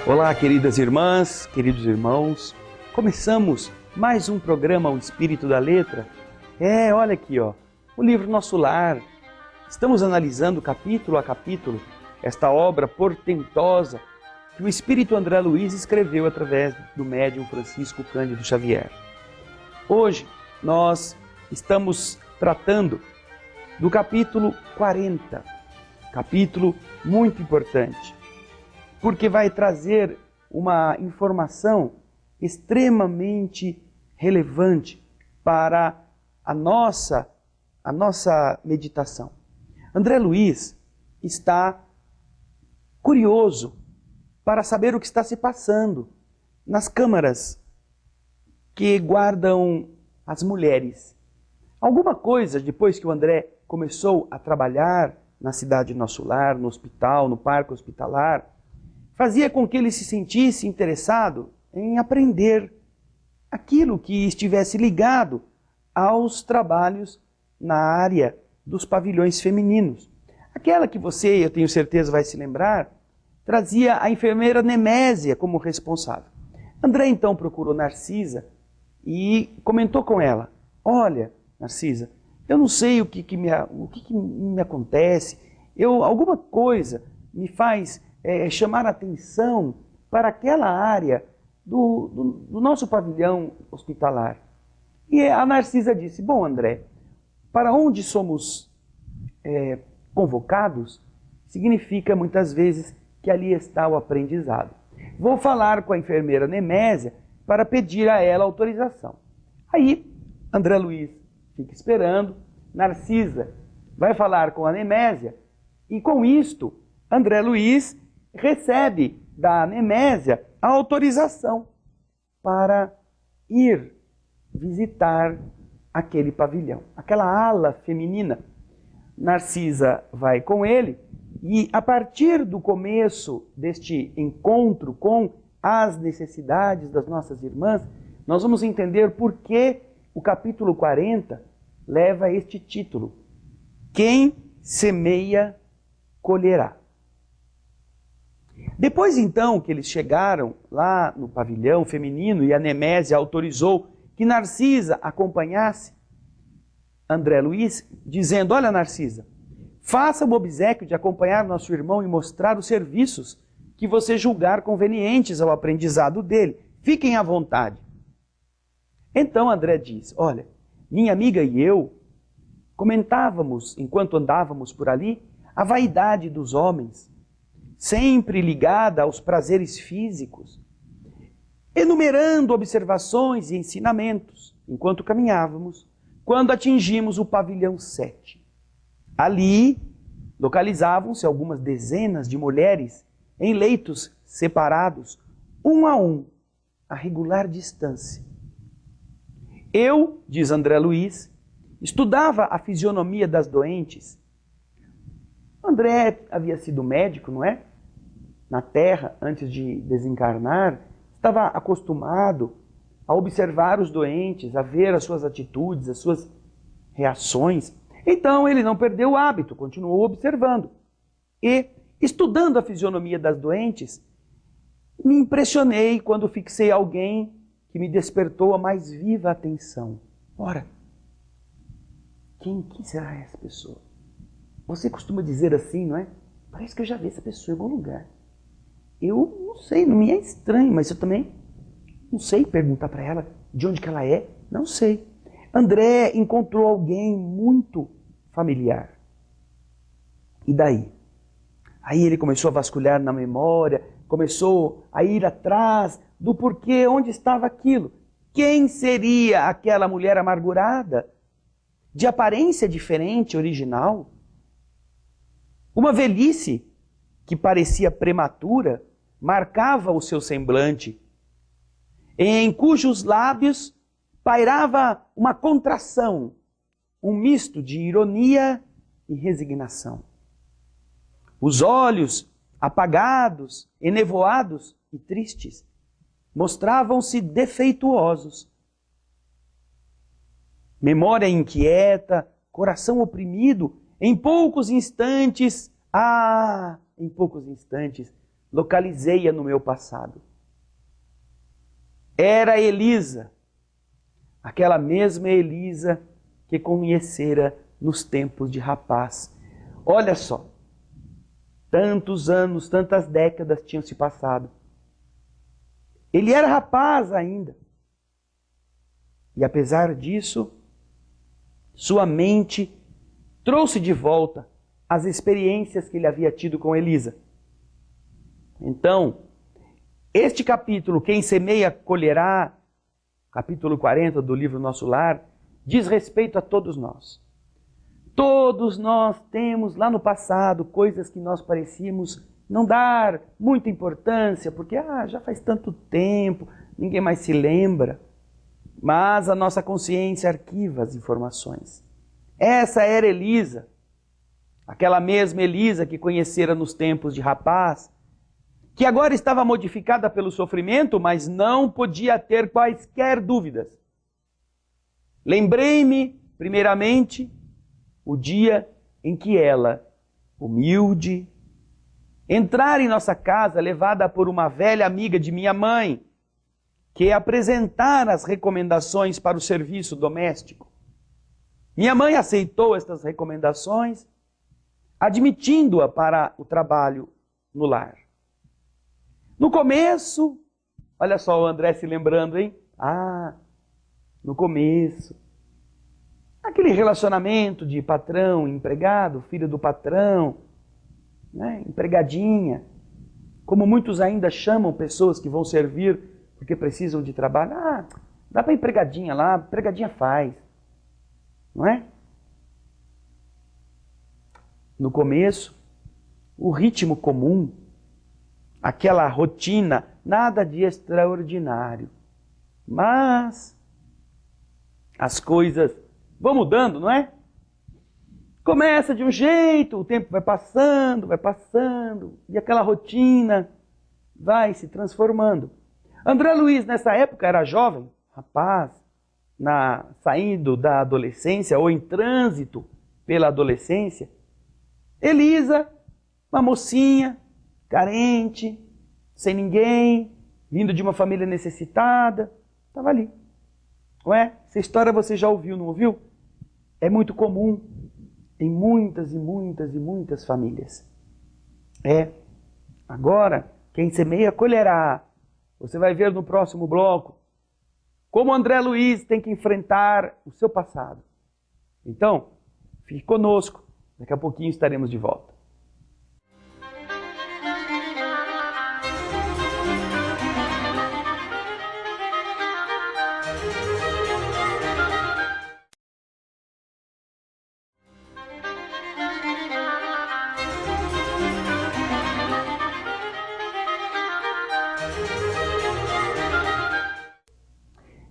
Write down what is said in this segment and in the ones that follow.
Olá, queridas irmãs, queridos irmãos. Começamos mais um programa O Espírito da Letra. Olha aqui, ó, o livro Nosso Lar. Estamos analisando capítulo a capítulo esta obra portentosa que o Espírito André Luiz escreveu através do médium Francisco Cândido Xavier. Hoje nós estamos tratando do capítulo 40, capítulo muito importante, porque vai trazer uma informação extremamente relevante para a nossa meditação. André Luiz está curioso para saber o que está se passando nas câmaras que guardam as mulheres. Alguma coisa, depois que o André começou a trabalhar na cidade Nosso Lar, no hospital, no parque hospitalar, fazia com que ele se sentisse interessado em aprender aquilo que estivesse ligado aos trabalhos na área dos pavilhões femininos. Aquela que você, eu tenho certeza, vai se lembrar, trazia a enfermeira Nemésia como responsável. André então procurou Narcisa e comentou com ela: olha, Narcisa, eu não sei o que me acontece, alguma coisa me faz chamar a atenção para aquela área do nosso pavilhão hospitalar. E a Narcisa disse: bom, André, para onde somos convocados, significa muitas vezes que ali está o aprendizado. Vou falar com a enfermeira Nemésia para pedir a ela autorização. Aí, André Luiz fica esperando, Narcisa vai falar com a Nemésia, e com isto, André Luiz recebe da Nemésia a autorização para ir visitar aquele pavilhão, aquela ala feminina. Narcisa vai com ele e, a partir do começo deste encontro com as necessidades das nossas irmãs, nós vamos entender por que o capítulo 40 leva este título: Quem semeia, colherá. Depois então que eles chegaram lá no pavilhão feminino e a Nemésia autorizou que Narcisa acompanhasse André Luiz, dizendo: olha, Narcisa, faça o obséquio de acompanhar nosso irmão e mostrar os serviços que você julgar convenientes ao aprendizado dele. Fiquem à vontade. Então André diz: olha, minha amiga e eu comentávamos, enquanto andávamos por ali, a vaidade dos homens, sempre ligada aos prazeres físicos, enumerando observações e ensinamentos, enquanto caminhávamos, quando atingimos o pavilhão 7. Ali, localizavam-se algumas dezenas de mulheres em leitos separados, um a regular distância. Eu, diz André Luiz, estudava a fisionomia das doentes. André havia sido médico, não é? Na Terra, antes de desencarnar, estava acostumado a observar os doentes, a ver as suas atitudes, as suas reações. Então ele não perdeu o hábito, continuou observando. E, estudando a fisionomia das doentes, me impressionei quando fixei alguém que me despertou a mais viva atenção. Ora, quem será essa pessoa? Você costuma dizer assim, não é? Parece que eu já vi essa pessoa em algum lugar. Eu não sei, não me é estranho, mas eu também não sei perguntar para ela de onde que ela é. Não sei. André encontrou alguém muito familiar. E daí? Aí ele começou a vasculhar na memória, começou a ir atrás do porquê, onde estava aquilo. Quem seria aquela mulher amargurada, de aparência diferente, original? Uma velhice que parecia prematura marcava o seu semblante, em cujos lábios pairava uma contração, um misto de ironia e resignação. Os olhos, apagados, enevoados e tristes, mostravam-se defeituosos. Memória inquieta, coração oprimido, em poucos instantes localizei-a no meu passado. Era Elisa, aquela mesma Elisa que conhecera nos tempos de rapaz. Olha só, tantos anos, tantas décadas tinham se passado. Ele era rapaz ainda. E apesar disso, sua mente trouxe de volta as experiências que ele havia tido com Elisa. Então, este capítulo, Quem Semeia Colherá, capítulo 40 do livro Nosso Lar, diz respeito a todos nós. Todos nós temos lá no passado coisas que nós parecíamos não dar muita importância, porque já faz tanto tempo, ninguém mais se lembra. Mas a nossa consciência arquiva as informações. Essa era Elisa, aquela mesma Elisa que conhecera nos tempos de rapaz, que agora estava modificada pelo sofrimento, mas não podia ter quaisquer dúvidas. Lembrei-me, primeiramente, o dia em que ela, humilde, entrar em nossa casa, levada por uma velha amiga de minha mãe, que apresentara as recomendações para o serviço doméstico. Minha mãe aceitou estas recomendações, admitindo-a para o trabalho no lar. No começo, olha só o André se lembrando, hein? No começo, aquele relacionamento de patrão, empregado, filho do patrão, né? Empregadinha, como muitos ainda chamam pessoas que vão servir porque precisam de trabalho. Dá para empregadinha lá, empregadinha faz, não é? No começo, o ritmo comum, aquela rotina, nada de extraordinário. Mas as coisas vão mudando, não é? Começa de um jeito, o tempo vai passando, e aquela rotina vai se transformando. André Luiz, nessa época, era jovem, rapaz, saindo da adolescência ou em trânsito pela adolescência. Elisa, uma mocinha, carente, sem ninguém, vindo de uma família necessitada, estava ali. Ué, essa história você já ouviu, não ouviu? É muito comum em muitas e muitas e muitas famílias. Agora, quem semeia colherá. Você vai ver no próximo bloco como André Luiz tem que enfrentar o seu passado. Então, fique conosco, daqui a pouquinho estaremos de volta.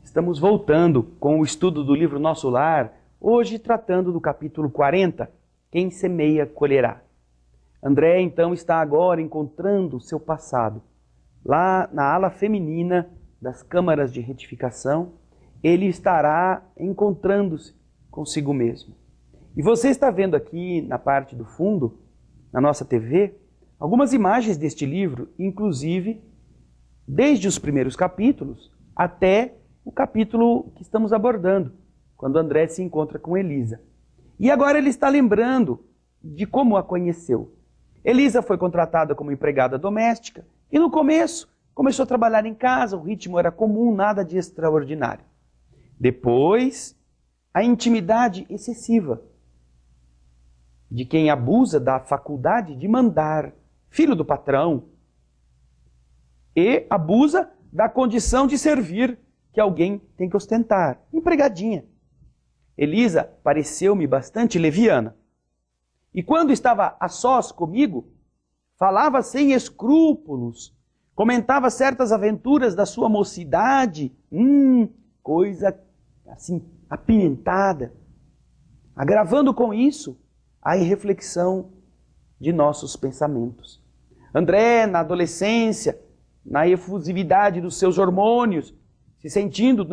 Estamos voltando com o estudo do livro Nosso Lar, hoje tratando do capítulo 40, Quem Semeia Colherá. André, então, está agora encontrando o seu passado. Lá na ala feminina das câmaras de retificação, ele estará encontrando-se consigo mesmo. E você está vendo aqui na parte do fundo, na nossa TV, algumas imagens deste livro, inclusive desde os primeiros capítulos até o capítulo que estamos abordando, quando André se encontra com Elisa. E agora ele está lembrando de como a conheceu. Elisa foi contratada como empregada doméstica e no começo começou a trabalhar em casa, o ritmo era comum, nada de extraordinário. Depois, a intimidade excessiva de quem abusa da faculdade de mandar, filho do patrão, e abusa da condição de servir, que alguém tem que ostentar. Empregadinha. Elisa pareceu-me bastante leviana. E quando estava a sós comigo, falava sem escrúpulos, comentava certas aventuras da sua mocidade, coisa assim, apimentada, agravando com isso a irreflexão de nossos pensamentos. André, na adolescência, na efusividade dos seus hormônios, se sentindo,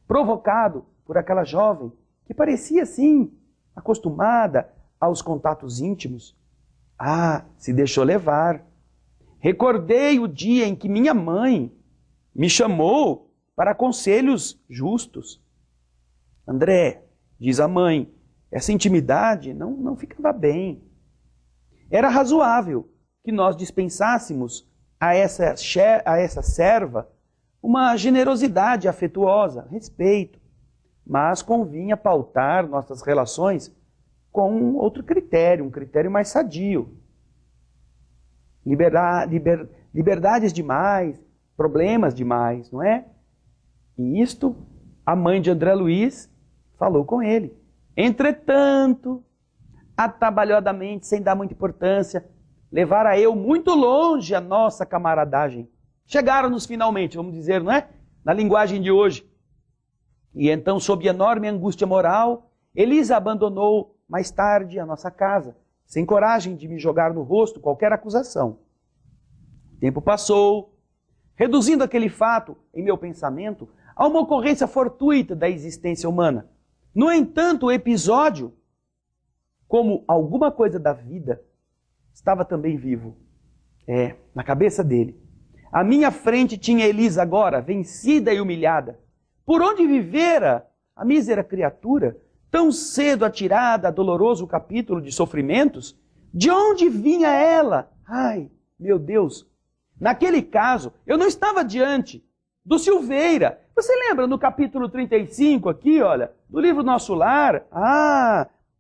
provocado por aquela jovem que parecia, assim, acostumada aos contatos íntimos. Se deixou levar. Recordei o dia em que minha mãe me chamou para conselhos justos. André, diz a mãe, essa intimidade não ficava bem. Era razoável que nós dispensássemos a essa serva uma generosidade afetuosa, respeito, mas convinha pautar nossas relações com outro critério, um critério mais sadio. Liberdades demais, problemas demais, não é? E isto, a mãe de André Luiz falou com ele. Entretanto, atabalhadamente, sem dar muita importância, levara eu muito longe a nossa camaradagem. Chegaram-nos finalmente, vamos dizer, não é? Na linguagem de hoje. E então, sob enorme angústia moral, Elisa abandonou mais tarde a nossa casa, sem coragem de me jogar no rosto qualquer acusação. O tempo passou, reduzindo aquele fato em meu pensamento a uma ocorrência fortuita da existência humana. No entanto, o episódio, como alguma coisa da vida, estava também vivo. Na cabeça dele. À minha frente tinha Elisa agora, vencida e humilhada. Por onde vivera a mísera criatura, tão cedo atirada a doloroso capítulo de sofrimentos? De onde vinha ela? Ai, meu Deus! Naquele caso, eu não estava diante do Silveira. Você lembra no capítulo 35 aqui, olha, do livro Nosso Lar?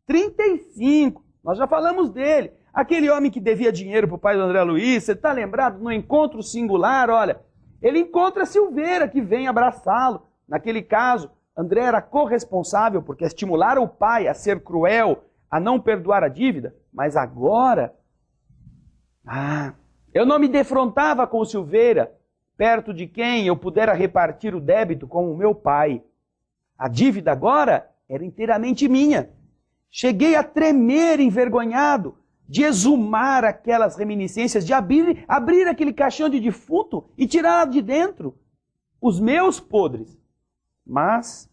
35, nós já falamos dele. Aquele homem que devia dinheiro para o pai do André Luiz, você está lembrado? No encontro singular, olha, ele encontra Silveira que vem abraçá-lo. Naquele caso, André era corresponsável porque estimulara o pai a ser cruel, a não perdoar a dívida. Mas agora, eu não me defrontava com o Silveira, perto de quem eu pudera repartir o débito com o meu pai. A dívida agora era inteiramente minha. Cheguei a tremer envergonhado de exumar aquelas reminiscências, de abrir aquele caixão de defunto e tirar de dentro os meus podres. Mas,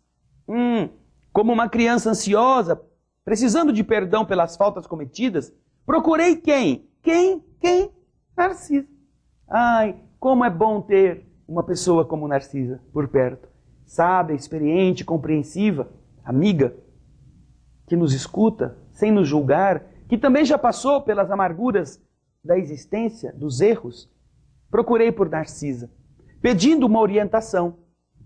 como uma criança ansiosa, precisando de perdão pelas faltas cometidas, procurei quem? Quem? Narcisa. Ai, como é bom ter uma pessoa como Narcisa por perto. Sábia, experiente, compreensiva, amiga, que nos escuta, sem nos julgar, que também já passou pelas amarguras da existência, dos erros. Procurei por Narcisa, pedindo uma orientação.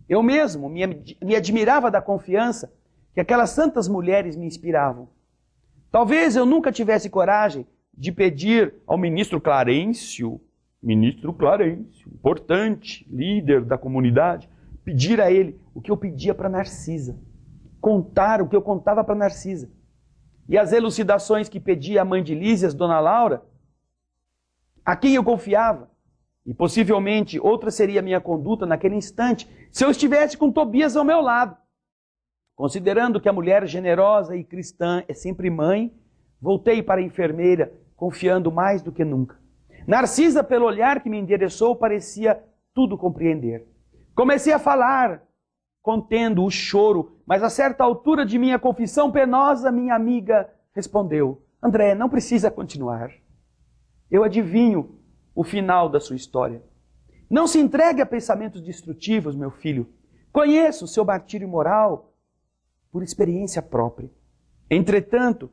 Eu mesmo me admirava da confiança que aquelas santas mulheres me inspiravam. Talvez eu nunca tivesse coragem de pedir ao ministro Clarencio, importante, líder da comunidade, pedir a ele o que eu pedia para Narcisa, contar o que eu contava para Narcisa. E as elucidações que pedia a mãe de Lísias, Dona Laura, a quem eu confiava. E possivelmente outra seria a minha conduta naquele instante, se eu estivesse com Tobias ao meu lado. Considerando que a mulher generosa e cristã é sempre mãe, voltei para a enfermeira, confiando mais do que nunca. Narcisa, pelo olhar que me endereçou, parecia tudo compreender. Comecei a falar, contendo o choro, mas a certa altura de minha confissão penosa, minha amiga respondeu: André, não precisa continuar. Eu adivinho o final da sua história. Não se entregue a pensamentos destrutivos, meu filho. Conheço o seu martírio moral por experiência própria. Entretanto,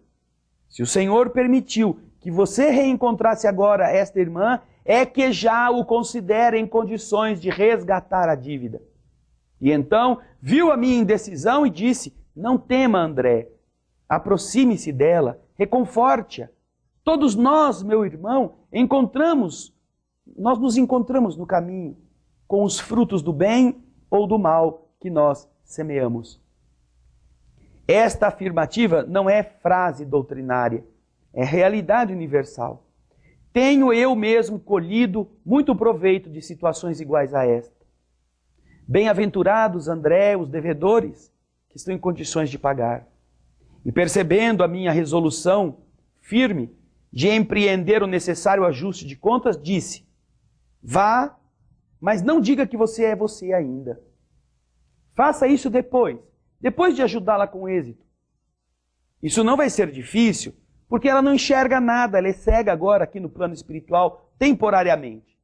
se o Senhor permitiu que você reencontrasse agora esta irmã, é que já o considera em condições de resgatar a dívida. E então viu a minha indecisão e disse: não tema, André, aproxime-se dela, reconforte-a. Todos nós, meu irmão, nós nos encontramos no caminho com os frutos do bem ou do mal que nós semeamos. Esta afirmativa não é frase doutrinária, é realidade universal. Tenho eu mesmo colhido muito proveito de situações iguais a esta. Bem-aventurados, André, os devedores, que estão em condições de pagar. E percebendo a minha resolução firme de empreender o necessário ajuste de contas, disse: vá, mas não diga que você é você ainda. Faça isso depois de ajudá-la com êxito. Isso não vai ser difícil, porque ela não enxerga nada, ela é cega agora aqui no plano espiritual, temporariamente.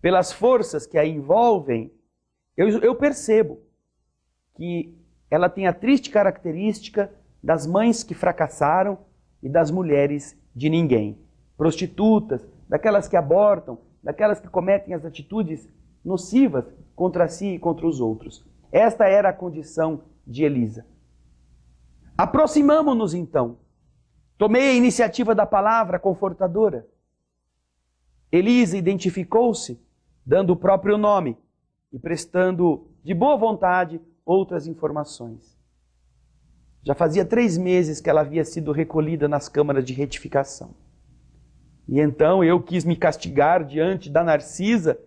Pelas forças que a envolvem, eu percebo que ela tem a triste característica das mães que fracassaram e das mulheres de ninguém. Prostitutas, daquelas que abortam, daquelas que cometem as atitudes nocivas contra si e contra os outros. Esta era a condição de Elisa. Aproximamo-nos então. Tomei a iniciativa da palavra confortadora. Elisa identificou-se, dando o próprio nome e prestando de boa vontade outras informações. Já fazia 3 meses que ela havia sido recolhida nas câmaras de retificação. E então eu quis me castigar diante da Narcisa,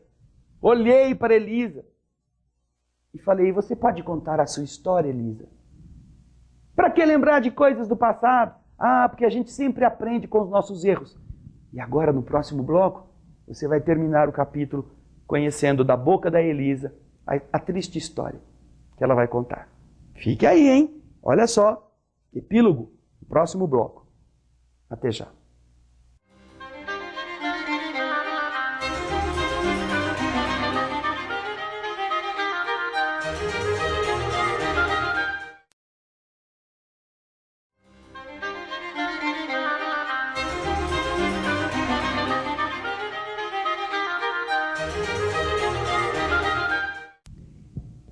olhei para Elisa e falei: você pode contar a sua história, Elisa? Para que lembrar de coisas do passado? Ah, porque a gente sempre aprende com os nossos erros. E agora, no próximo bloco, você vai terminar o capítulo conhecendo da boca da Elisa a triste história que ela vai contar. Fique aí, hein? Olha só, epílogo, no próximo bloco. Até já.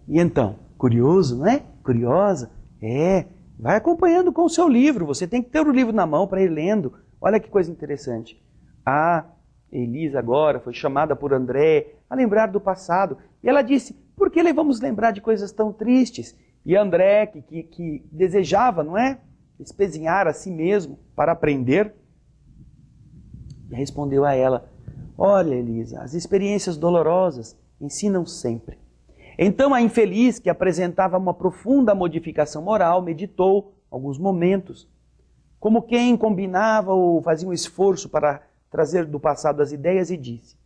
E então, curioso, não é? Curiosa? É, vai acompanhando com o seu livro, você tem que ter o livro na mão para ir lendo. Olha que coisa interessante. A Elisa agora foi chamada por André a lembrar do passado. E ela disse: por que vamos lembrar de coisas tão tristes? E André, que desejava, não é? Espezinhar a si mesmo para aprender, respondeu a ela: olha, Elisa, as experiências dolorosas ensinam sempre. Então a infeliz, que apresentava uma profunda modificação moral, meditou alguns momentos, como quem combinava ou fazia um esforço para trazer do passado as ideias, e disse: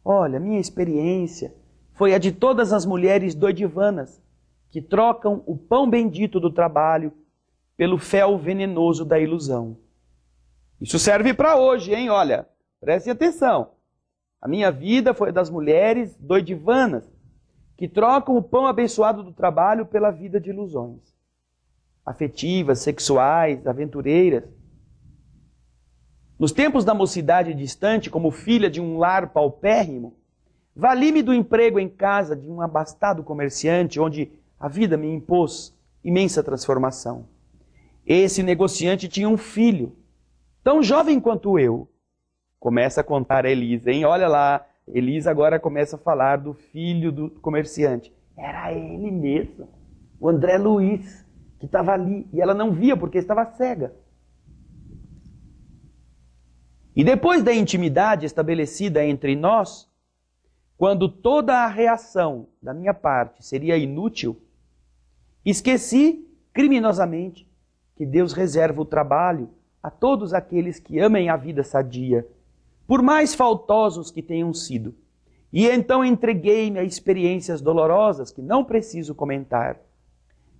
olha, minha experiência foi a de todas as mulheres doidivanas que trocam o pão bendito do trabalho pelo fel venenoso da ilusão. Isso serve para hoje, hein? Olha, prestem atenção. A minha vida foi a das mulheres doidivanas que trocam o pão abençoado do trabalho pela vida de ilusões afetivas, sexuais, aventureiras. Nos tempos da mocidade distante, como filha de um lar paupérrimo, vali-me do emprego em casa de um abastado comerciante, onde a vida me impôs imensa transformação. Esse negociante tinha um filho, tão jovem quanto eu. Começa a contar a Elisa, hein? Olha lá, Elisa agora começa a falar do filho do comerciante. Era ele mesmo, o André Luiz, que estava ali. E ela não via porque estava cega. E depois da intimidade estabelecida entre nós, quando toda a reação da minha parte seria inútil, esqueci criminosamente que Deus reserva o trabalho a todos aqueles que amem a vida sadia, por mais faltosos que tenham sido. E então entreguei-me a experiências dolorosas que não preciso comentar.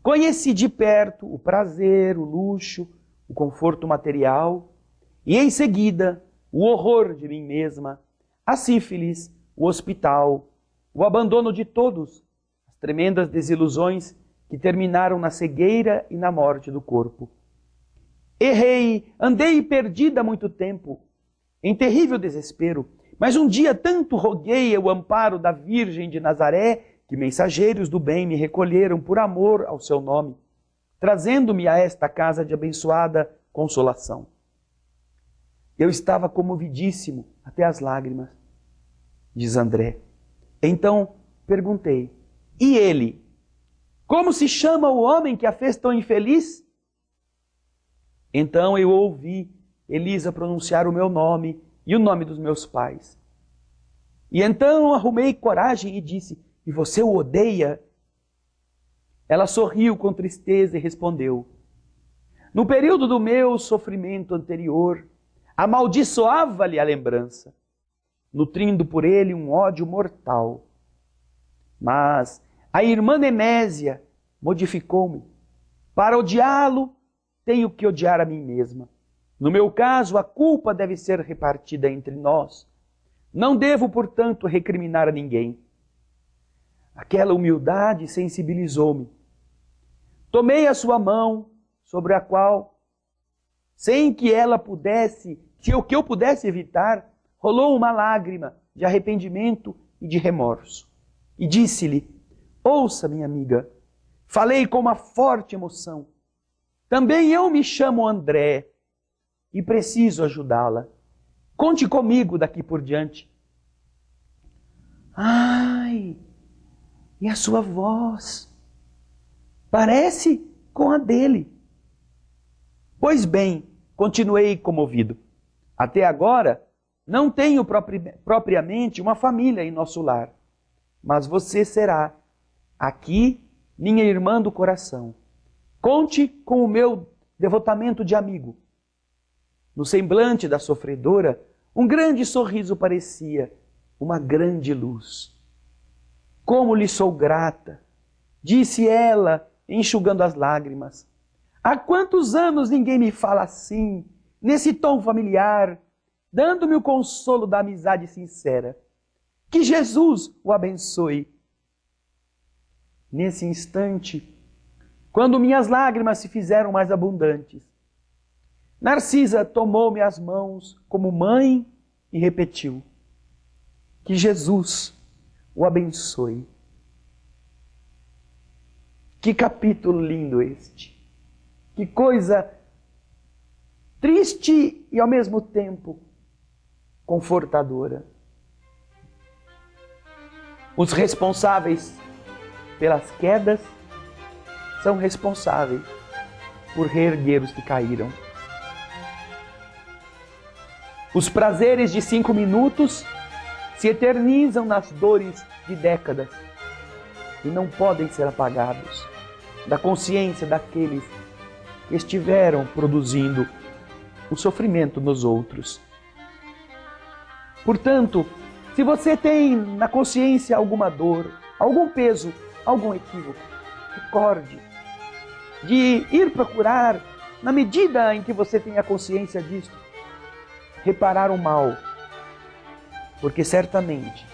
Conheci de perto o prazer, o luxo, o conforto material, e em seguida o horror de mim mesma, a sífilis, o hospital, o abandono de todos, as tremendas desilusões que terminaram na cegueira e na morte do corpo. Errei, andei perdida há muito tempo, em terrível desespero, mas um dia tanto roguei o amparo da Virgem de Nazaré, que mensageiros do bem me recolheram por amor ao seu nome, trazendo-me a esta casa de abençoada consolação. Eu estava comovidíssimo até as lágrimas, diz André. Então perguntei: e ele? Como se chama o homem que a fez tão infeliz? Então eu ouvi Elisa pronunciar o meu nome e o nome dos meus pais. E então arrumei coragem e disse: e você o odeia? Ela sorriu com tristeza e respondeu: no período do meu sofrimento anterior, amaldiçoava-lhe a lembrança, nutrindo por ele um ódio mortal. Mas a irmã Nemésia modificou-me para odiá-lo tenho que odiar a mim mesma. No meu caso, a culpa deve ser repartida entre nós. Não devo, portanto, recriminar a ninguém. Aquela humildade sensibilizou-me. Tomei a sua mão, sobre a qual, sem que ela pudesse, que eu pudesse evitar, rolou uma lágrima de arrependimento e de remorso. E disse-lhe: ouça, minha amiga, falei com uma forte emoção. Também eu me chamo André e preciso ajudá-la. Conte comigo daqui por diante. Ai, e a sua voz parece com a dele. Pois bem, continuei comovido. Até agora, não tenho propriamente uma família em nosso lar, mas você será, aqui, minha irmã do coração. Conte com o meu devotamento de amigo. No semblante da sofredora, um grande sorriso parecia uma grande luz. Como lhe sou grata, disse ela, enxugando as lágrimas. Há quantos anos ninguém me fala assim, nesse tom familiar, dando-me o consolo da amizade sincera. Que Jesus o abençoe. Nesse instante, quando minhas lágrimas se fizeram mais abundantes, Narcisa tomou-me as mãos como mãe e repetiu: que Jesus o abençoe. Que capítulo lindo este! Que coisa triste e ao mesmo tempo confortadora. Os responsáveis pelas quedas são responsáveis por reerguer os que caíram. Os prazeres de 5 minutos se eternizam nas dores de décadas e não podem ser apagados da consciência daqueles que estiveram produzindo o sofrimento nos outros. Portanto, se você tem na consciência alguma dor, algum peso, algum equívoco, recorde de ir procurar, na medida em que você tem a consciência disso, reparar o mal, porque certamente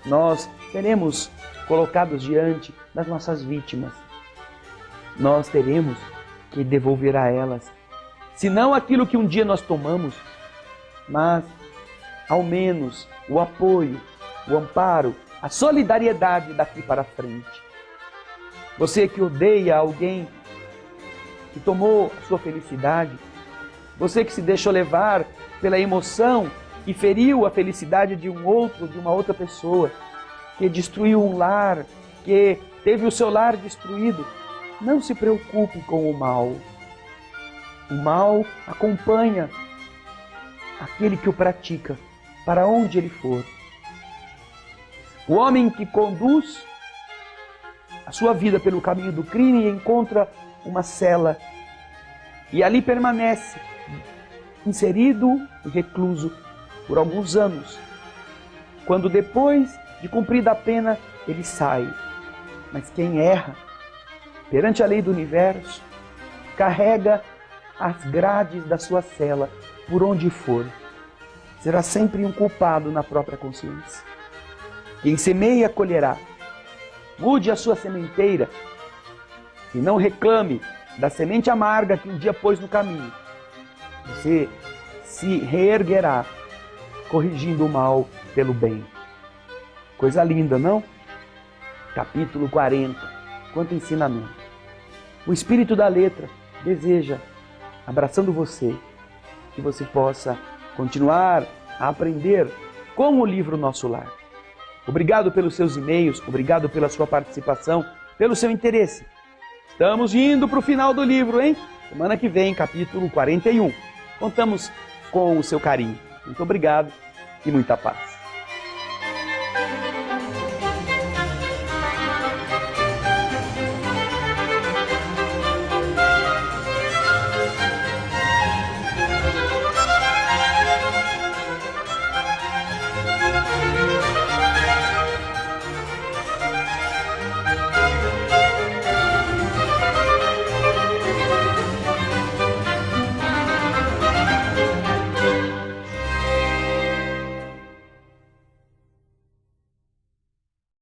nós seremos colocados diante das nossas vítimas. Nós teremos que devolver a elas, se não aquilo que um dia nós tomamos, mas ao menos o apoio, o amparo, a solidariedade daqui para frente. Você que odeia alguém que tomou a sua felicidade, você que se deixou levar pela emoção e feriu a felicidade de um outro, de uma outra pessoa, que destruiu um lar, que teve o seu lar destruído, não se preocupe com o mal. O mal acompanha aquele que o pratica, para onde ele for. O homem que conduz a sua vida pelo caminho do crime encontra uma cela e ali permanece inserido e recluso por alguns anos. Quando depois de cumprida a pena, ele sai. Mas quem erra perante a lei do universo, carrega as grades da sua cela por onde for. Será sempre um culpado na própria consciência. Quem semeia, colherá. Mude a sua sementeira e não reclame da semente amarga que um dia pôs no caminho. Você se reerguerá, corrigindo o mal pelo bem. Coisa linda, não? Capítulo 40. Quanto ensinamento. O espírito da letra deseja, abraçando você, que você possa continuar a aprender com o livro Nosso Lar. Obrigado pelos seus e-mails, obrigado pela sua participação, pelo seu interesse. Estamos indo para o final do livro, hein? Semana que vem, capítulo 41. Contamos com o seu carinho. Muito obrigado e muita paz.